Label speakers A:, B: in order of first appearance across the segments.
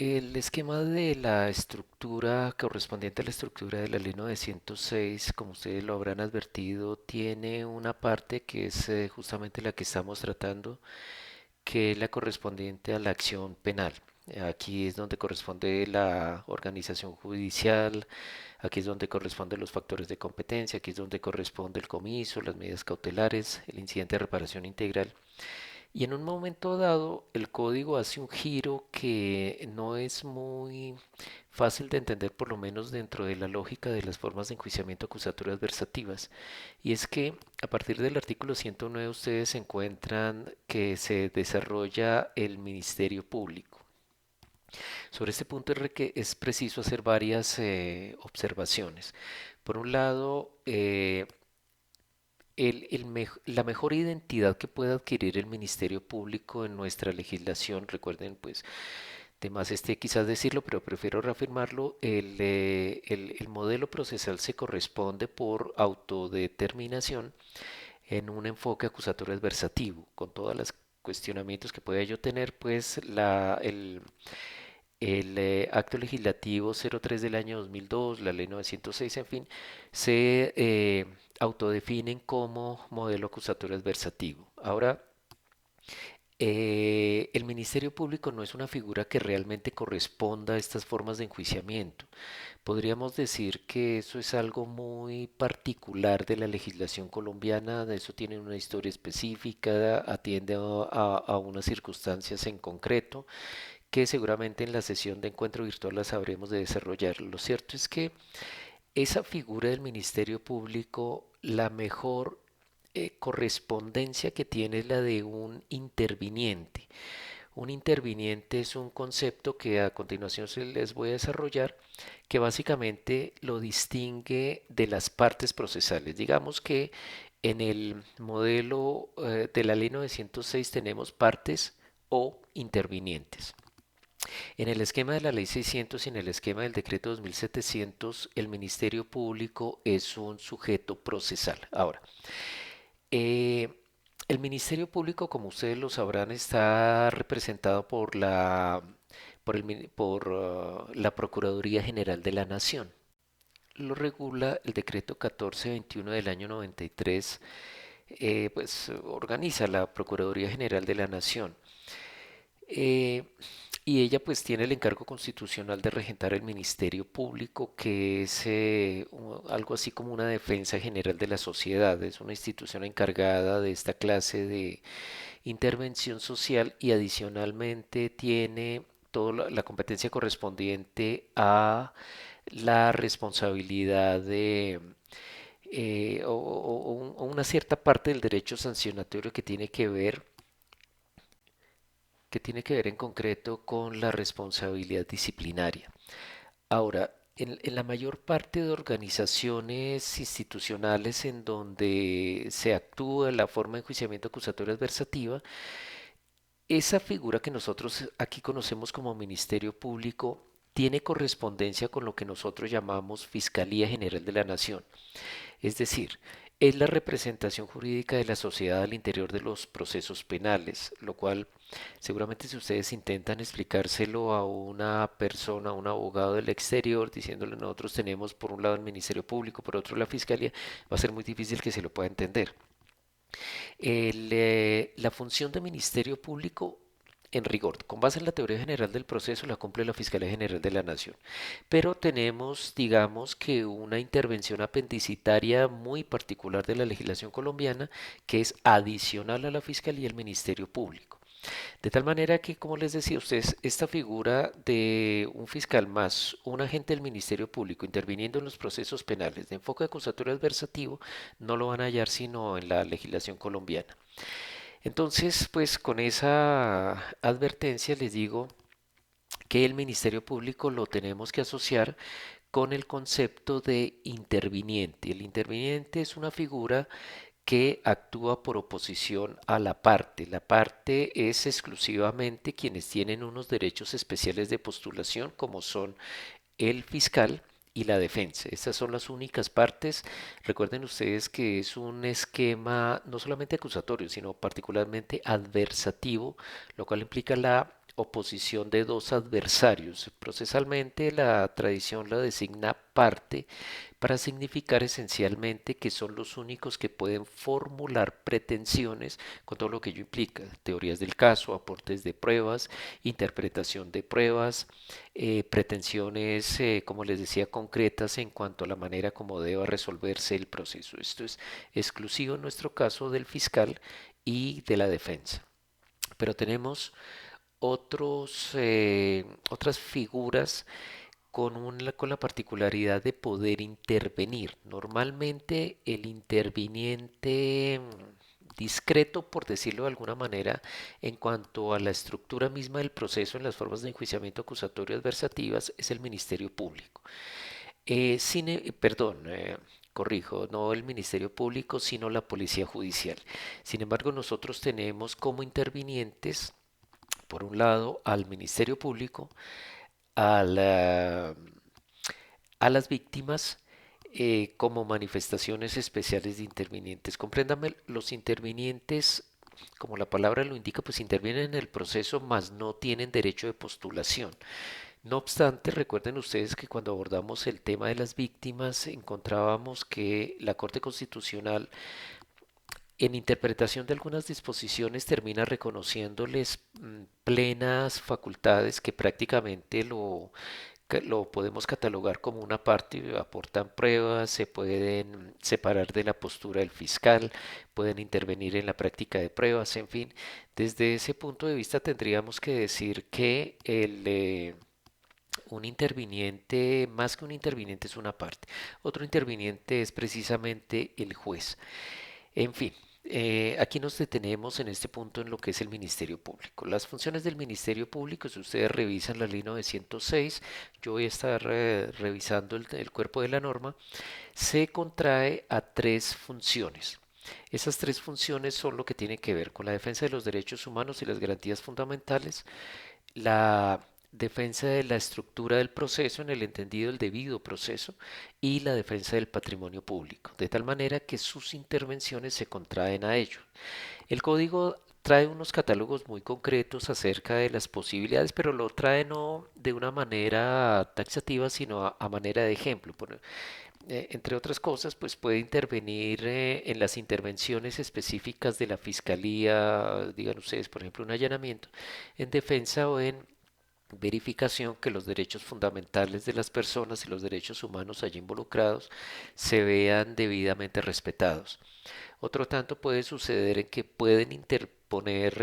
A: El esquema de la estructura correspondiente a la estructura de la ley 906, como ustedes lo habrán advertido, tiene una parte que es justamente la que estamos tratando, que es la correspondiente a la acción penal. Aquí es donde corresponde la organización judicial, aquí es donde corresponden los factores de competencia, aquí es donde corresponde el comiso, las medidas cautelares, el incidente de reparación integral. Y en un momento dado, el código hace un giro que no es muy fácil de entender, por lo menos dentro de la lógica de las formas de enjuiciamiento acusatorio adversativas. Y es que a partir del artículo 109 ustedes encuentran que se desarrolla el Ministerio Público. Sobre este punto es preciso hacer varias observaciones. Por un lado, la mejor identidad que puede adquirir el Ministerio Público en nuestra legislación, recuerden, pues, de más quizás decirlo, pero prefiero reafirmarlo, el modelo procesal se corresponde por autodeterminación en un enfoque acusatorio adversativo, con todos los cuestionamientos que pueda yo tener, pues el acto legislativo 03 del año 2002, la ley 906, en fin, se autodefinen como modelo acusatorio adversativo. Ahora, el Ministerio Público no es una figura que realmente corresponda a estas formas de enjuiciamiento. Podríamos decir que eso es algo muy particular de la legislación colombiana, de eso tiene una historia específica, atiende a unas circunstancias en concreto que seguramente en la sesión de encuentro virtual las sabremos de desarrollar. Lo cierto es que esa figura del Ministerio Público, la mejor correspondencia que tiene es la de un interviniente. Un interviniente es un concepto que a continuación se les voy a desarrollar, que básicamente lo distingue de las partes procesales. Digamos que en el modelo de la ley 906 tenemos partes o intervinientes. En el esquema de la Ley 600 y en el esquema del Decreto 2700, el Ministerio Público es un sujeto procesal. Ahora, eh, el Ministerio Público, como ustedes lo sabrán, está representado por la Procuraduría General de la Nación. Lo regula el decreto 1421 del año 93, pues organiza la Procuraduría General de la Nación. Eh, y ella pues tiene el encargo constitucional de regentar el Ministerio Público, que es algo así como una defensa general de la sociedad. Es una institución encargada de esta clase de intervención social y adicionalmente tiene toda la competencia correspondiente a la responsabilidad de o una cierta parte del derecho sancionatorio que tiene que ver en concreto con la responsabilidad disciplinaria. Ahora, en la mayor parte de organizaciones institucionales en donde se actúa la forma de enjuiciamiento acusatorio adversativa, esa figura que nosotros aquí conocemos como Ministerio Público tiene correspondencia con lo que nosotros llamamos Fiscalía General de la Nación. Es decir, es la representación jurídica de la sociedad al interior de los procesos penales, lo cual seguramente si ustedes intentan explicárselo a una persona, a un abogado del exterior, diciéndole nosotros tenemos por un lado el Ministerio Público, por otro la Fiscalía, va a ser muy difícil que se lo pueda entender. La función de Ministerio Público, en rigor, con base en la teoría general del proceso, la cumple la Fiscalía General de la Nación. Pero tenemos, digamos que una intervención apendicitaria muy particular de la legislación colombiana, que es adicional a la Fiscalía y el Ministerio Público. De tal manera que, como les decía a ustedes, esta figura de un fiscal más un agente del Ministerio Público interviniendo en los procesos penales de enfoque acusatorio adversativo no lo van a hallar sino en la legislación colombiana. Entonces, pues con esa advertencia les digo que el Ministerio Público lo tenemos que asociar con el concepto de interviniente. El interviniente es una figura que actúa por oposición a la parte. La parte es exclusivamente quienes tienen unos derechos especiales de postulación, como son el fiscal y la defensa. Estas son las únicas partes. Recuerden ustedes que es un esquema no solamente acusatorio, sino particularmente adversativo, lo cual implica la oposición de dos adversarios. Procesalmente la tradición la designa parte para significar esencialmente que son los únicos que pueden formular pretensiones con todo lo que ello implica, teorías del caso, aportes de pruebas, interpretación de pruebas, pretensiones, como les decía, concretas en cuanto a la manera como deba resolverse el proceso. Esto es exclusivo en nuestro caso del fiscal y de la defensa. Pero tenemos otras figuras con la particularidad de poder intervenir. Normalmente el interviniente discreto, por decirlo de alguna manera, en cuanto a la estructura misma del proceso en las formas de enjuiciamiento acusatorio adversativas, es el Ministerio Público. Perdón, corrijo, no el Ministerio Público, sino la Policía Judicial. Sin embargo, nosotros tenemos como intervinientes, por un lado, al Ministerio Público, a la- a las víctimas como manifestaciones especiales de intervinientes. Compréndame, los intervinientes, como la palabra lo indica, pues intervienen en el proceso, mas no tienen derecho de postulación. No obstante, recuerden ustedes que cuando abordamos el tema de las víctimas, encontrábamos que la Corte Constitucional, en interpretación de algunas disposiciones, termina reconociéndoles plenas facultades que prácticamente lo podemos catalogar como una parte, aportan pruebas, se pueden separar de la postura del fiscal, pueden intervenir en la práctica de pruebas, en fin. Desde ese punto de vista tendríamos que decir que un interviniente, más que un interviniente, es una parte. Otro interviniente es precisamente el juez. En fin, aquí nos detenemos en este punto en lo que es el Ministerio Público. Las funciones del Ministerio Público, si ustedes revisan la ley 906, yo voy a estar revisando el cuerpo de la norma, se contrae a tres funciones. Esas tres funciones son lo que tiene que ver con la defensa de los derechos humanos y las garantías fundamentales, la defensa de la estructura del proceso en el entendido del debido proceso y la defensa del patrimonio público, de tal manera que sus intervenciones se contraen a ello. El código trae unos catálogos muy concretos acerca de las posibilidades, pero lo trae no de una manera taxativa, sino a manera de ejemplo. Entre otras cosas, pues puede intervenir en las intervenciones específicas de la fiscalía, digan ustedes, por ejemplo, un allanamiento, en defensa o en verificación que los derechos fundamentales de las personas y los derechos humanos allí involucrados se vean debidamente respetados. Otro tanto puede suceder en que pueden interponer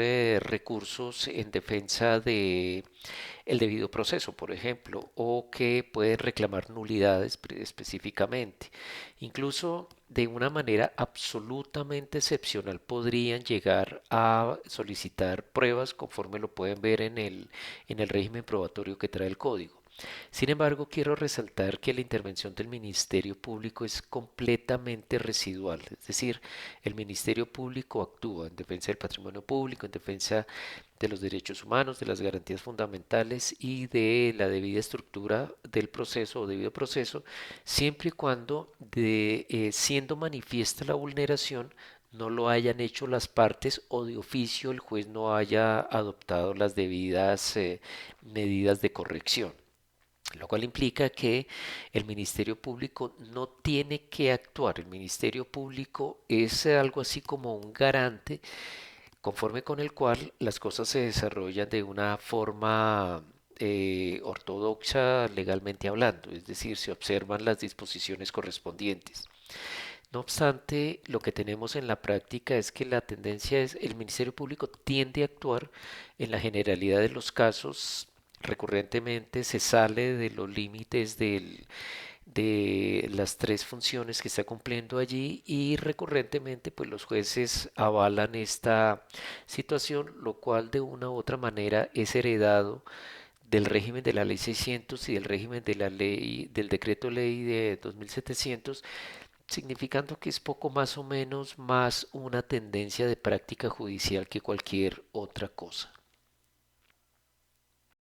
A: recursos en defensa de el debido proceso, por ejemplo, o que pueden reclamar nulidades específicamente. Incluso de una manera absolutamente excepcional podrían llegar a solicitar pruebas conforme lo pueden ver en el régimen probatorio que trae el código. Sin embargo, quiero resaltar que la intervención del Ministerio Público es completamente residual, es decir, el Ministerio Público actúa en defensa del patrimonio público, en defensa de los derechos humanos, de las garantías fundamentales y de la debida estructura del proceso o debido proceso, siempre y cuando, siendo manifiesta la vulneración, no lo hayan hecho las partes o de oficio el juez no haya adoptado las debidas medidas de corrección. Lo cual implica que el Ministerio Público no tiene que actuar. El Ministerio Público es algo así como un garante conforme con el cual las cosas se desarrollan de una forma ortodoxa legalmente hablando, es decir, se observan las disposiciones correspondientes. No obstante, lo que tenemos en la práctica es que la tendencia es el Ministerio Público tiende a actuar en la generalidad de los casos. Recurrentemente se sale de los límites de las tres funciones que está cumpliendo allí y recurrentemente pues los jueces avalan esta situación, lo cual de una u otra manera es heredado del régimen de la ley 600 y del régimen de la ley del decreto ley de 2700, significando que es poco más o menos más una tendencia de práctica judicial que cualquier otra cosa.